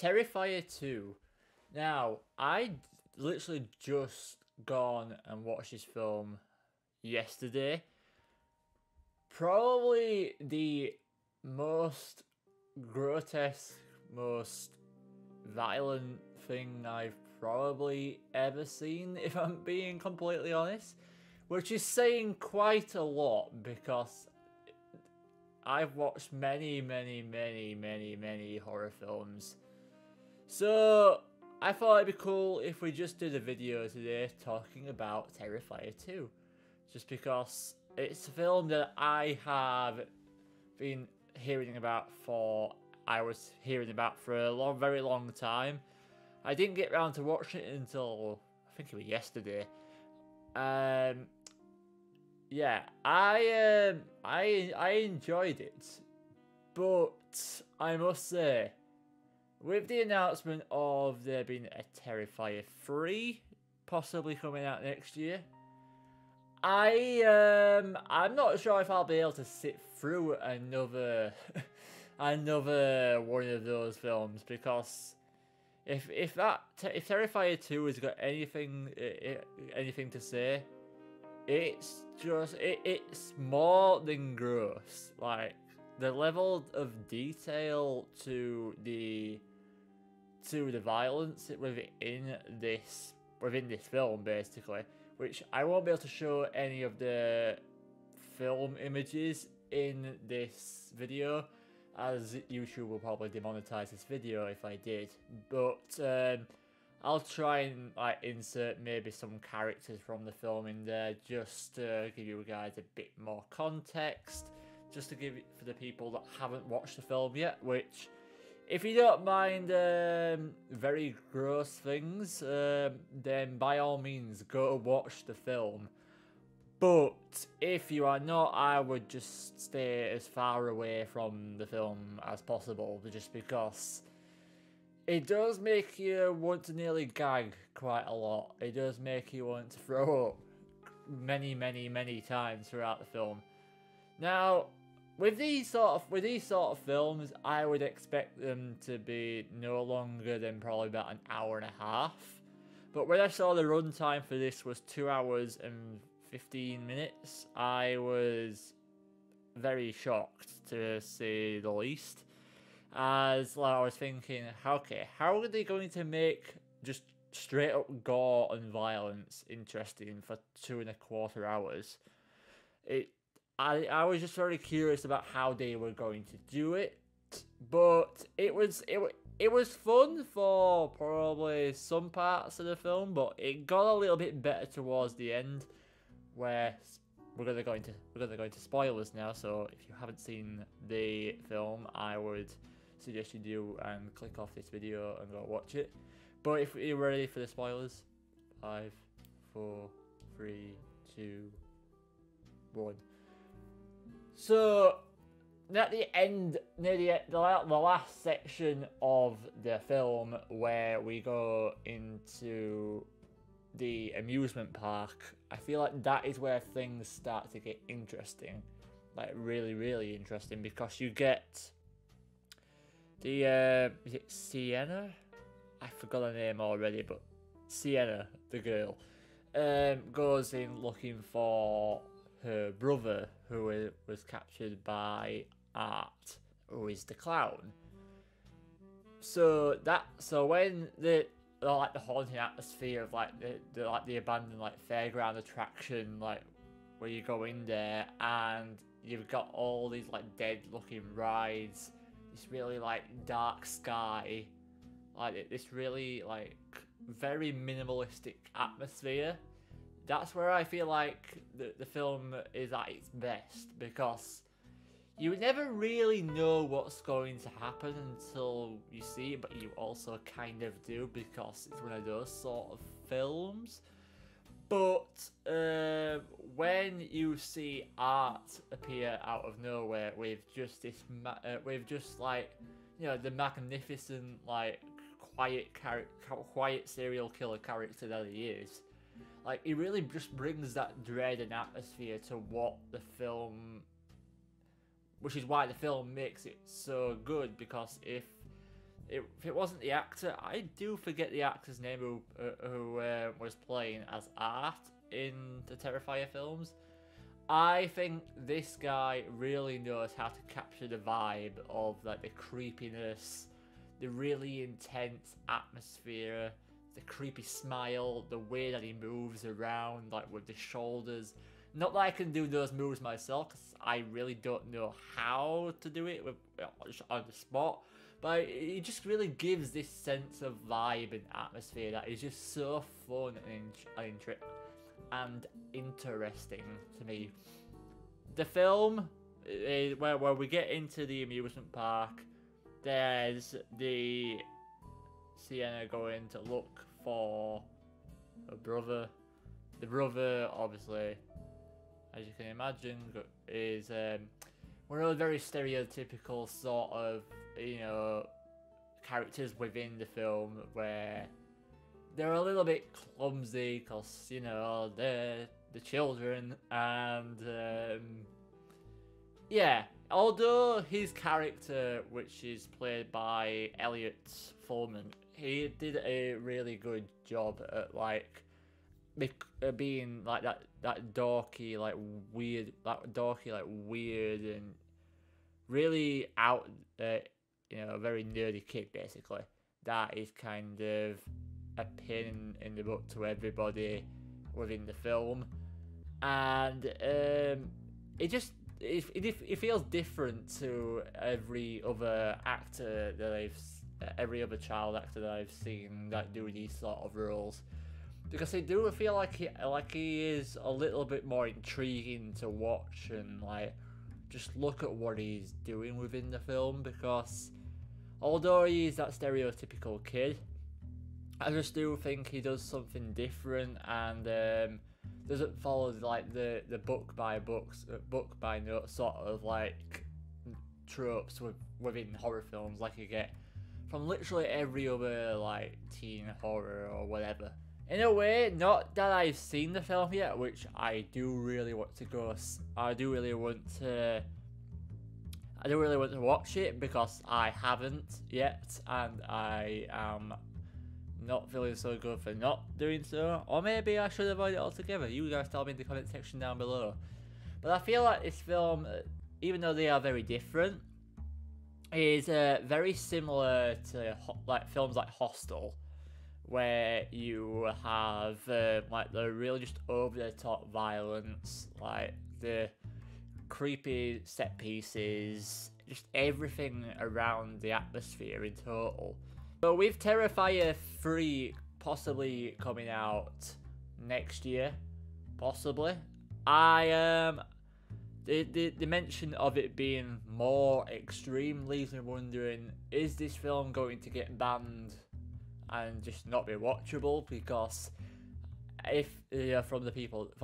Terrifier 2. Now, I literally just gone and watched this film yesterday. Probably the most grotesque, most violent thing I've probably ever seen, if I'm being completely honest. Which is saying quite a lot, because I've watched many horror films. So I thought it'd be cool if we just did a video today talking about Terrifier 2. Just because it's a film that I have been hearing about for a very long time. I didn't get around to watching it until I think it was yesterday. Yeah, I enjoyed it, but I must say, with the announcement of there being a Terrifier 3 possibly coming out next year, I'm not sure if I'll be able to sit through another another one of those films, because if Terrifier 2 has got anything to say, it's just it's more than gross. Like, the level of detail to the violence within this film, basically, which I won't be able to show any of the film images in this video, as YouTube will probably demonetize this video if I did. But I'll try and insert maybe some characters from the film in there, just to give you guys a bit more context, just to give it for the people that haven't watched the film yet. Which, if you don't mind very gross things, then by all means go watch the film. But if you are not, I would just stay as far away from the film as possible, just because it does make you want to nearly gag quite a lot. It does make you want to throw up many times throughout the film. Now, with these sort of films, I would expect them to be no longer than probably about an hour and a half. But when I saw the runtime for this was 2 hours and 15 minutes, I was very shocked, to say the least. As I was thinking, okay, how are they going to make just straight up gore and violence interesting for 2.25 hours? I was just very curious about how they were going to do it, but it was fun for probably some parts of the film, but it got a little bit better towards the end, where we're gonna go into spoilers now. So if you haven't seen the film, I would suggest you do and click off this video and go watch it. But if you're ready for the spoilers, 5, 4, 3, 2, 1. So at the end, near the last section of the film, where we go into the amusement park, I feel like that is where things start to get interesting, like really interesting, because you get the is it Sienna? I forgot her name already, but Sienna, the girl, goes in looking for her brother, who was captured by Art, who is the clown. So when the haunting atmosphere of the abandoned fairground attraction, where you go in there and you've got all these dead looking rides, this really dark sky, this really very minimalistic atmosphere. That's where I feel like the film is at its best, because you never really know what's going to happen until you see it, but you also kind of do, because it's one of those sort of films. But when you see Art appear out of nowhere with just this, the magnificent quiet serial killer character that he is, it really just brings that dread and atmosphere to what the film, which is why the film makes it so good. Because if if it wasn't the actor, I do forget the actor's name who was playing as Art in the Terrifier films. I think this guy really knows how to capture the vibe of like the creepiness, the really intense atmosphere, the creepy smile, the way that he moves around like with the shoulders. Not that I can do those moves myself, because I really don't know how to do it on the spot. But it just really gives this sense of vibe and atmosphere that is just so fun and interesting to me. The film is where we get into the amusement park. There's the Sienna going to look for her brother. The brother, obviously, as you can imagine, is one of the very stereotypical sort of, you know, characters within the film where they're a little bit clumsy because, you know, they're the children, and yeah, although his character, which is played by Elliot Fullman, he did a really good job at like being like that dorky, like weird, and really out, you know, a very nerdy kid basically. That is kind of a pin in the book to everybody within the film, and it feels different to every other actor that every other child actor that I've seen that do these sort of roles, because I do feel like he is a little bit more intriguing to watch and like just look at what he's doing within the film, because although he's that stereotypical kid, I just do think he does something different and doesn't follow like the book by note sort of like tropes within horror films like you get from literally every other like teen horror or whatever. In a way, not that I've seen the film yet, which I do really want to go. I do really want to watch it because I haven't yet, and I am not feeling so good for not doing so. Or maybe I should avoid it altogether. You guys tell me in the comment section down below. But I feel like this film, even though they are very different, is very similar to like films like Hostel, where you have like the really just over the top violence, like the creepy set pieces, just everything around the atmosphere in total. So with Terrifier 3 possibly coming out next year, possibly, the mention of it being more extreme leaves me wondering, is this film going to get banned and just not be watchable? Because if from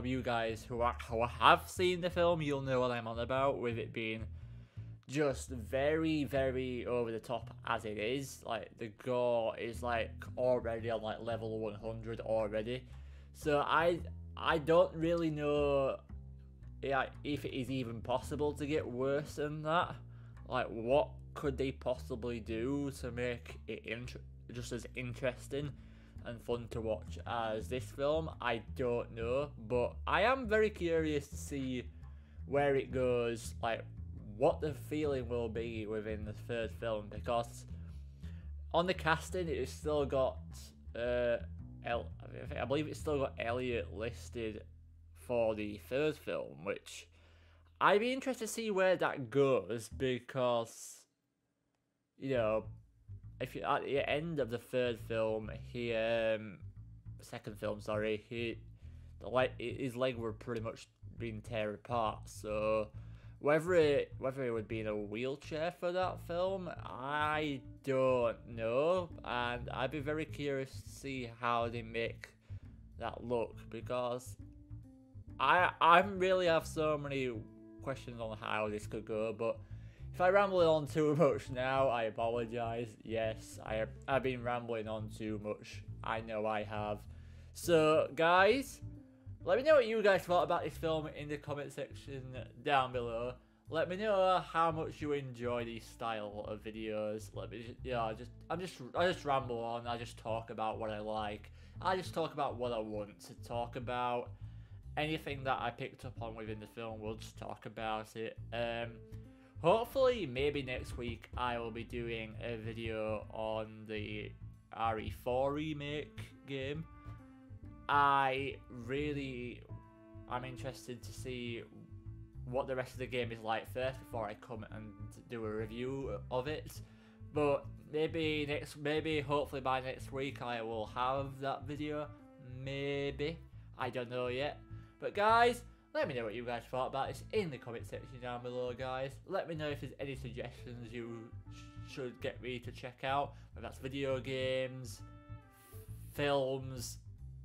you guys who have seen the film, you'll know what I'm on about, with it being just very, very over the top as it is. Like the gore is like already on like level 100 already. So I don't really know if it is even possible to get worse than that. Like what could they possibly do to make it just as interesting and fun to watch as this film? I don't know, but I am very curious to see where it goes, like what the feeling will be within the third film, because on the casting it's still got I believe it's still got Elliot listed for the third film, which I'd be interested to see where that goes, because, you know, if you at the end of the third film, second film, sorry, his leg were pretty much being torn apart. So whether it would be in a wheelchair for that film, I don't know, and I'd be very curious to see how they make that look, because I really have so many questions on how this could go. But if I ramble on too much now, I apologize. Yes, I've been rambling on too much. I know I have. So, guys, let me know what you guys thought about this film in the comment section down below. Let me know how much you enjoy these style of videos. Let me, I just ramble on. I just talk about what I like. I just talk about what I want to talk about. Anything that I picked up on within the film, we'll just talk about it. Hopefully, maybe next week I will be doing a video on the RE4 remake game. I'm interested to see what the rest of the game is like first before I come and do a review of it. But maybe hopefully by next week I will have that video. Maybe, I don't know yet. But guys, let me know what you guys thought about this in the comment section down below, guys. Let me know if there's any suggestions you should get me to check out, whether that's video games, films,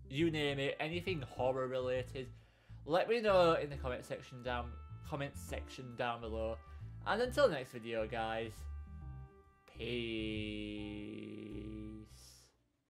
you name it, anything horror related. Let me know in the comment section down below. And until next video, guys, peace.